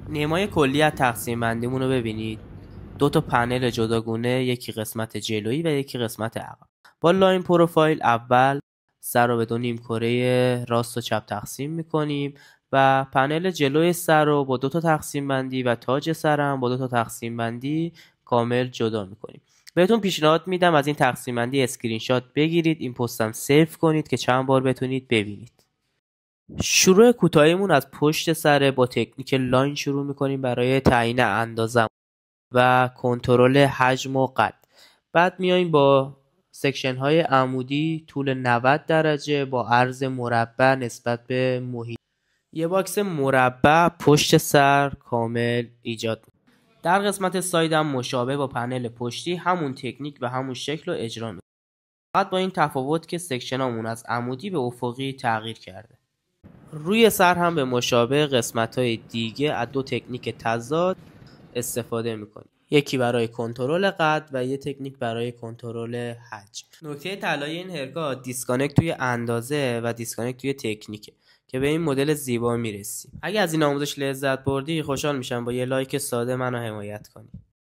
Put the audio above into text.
نمای کلی از تقسیم بندیمون رو ببینید. دو تا پنل جداگونه، یکی قسمت جلویی و یکی قسمت عقب. با لاین پروفایل اول سر رو به دو نیم کره راست و چپ تقسیم میکنیم و پنل جلوی سر رو با دو تا تقسیم بندی و تاج سر هم با دو تا تقسیم بندی کامل جدا میکنیم. بهتون پیشنهاد میدم از این تقسیم بندی اسکرین شات بگیرید، این پستم سیو کنید که چند بار بتونید ببینید. شروع کوتاهیمون از پشت سر با تکنیک لاین شروع میکنیم برای تعیین اندازه و کنترل حجم و قد. بعد میایم با سکشن های عمودی طول 90 درجه با عرض مربع نسبت به محیط. یه باکس مربع پشت سر کامل ایجاد میکنیم. در قسمت ساید هم مشابه با پنل پشتی همون تکنیک و همون شکل رو اجرا میکنیم. فقط با این تفاوت که سکشن همون از عمودی به افقی تغییر کرده. روی سر هم به مشابه قسمت‌های دیگه از دو تکنیک تضاد استفاده میکنیم. یکی برای کنترل قد و یه تکنیک برای کنترل حجم. نکته طلایی این حرکات دیسکانکت توی اندازه و دیسکانکت توی تکنیکه که به این مدل زیبا میرسیم. اگه از این آموزش لذت بردی خوشحال میشم با یه لایک ساده منو حمایت کنی.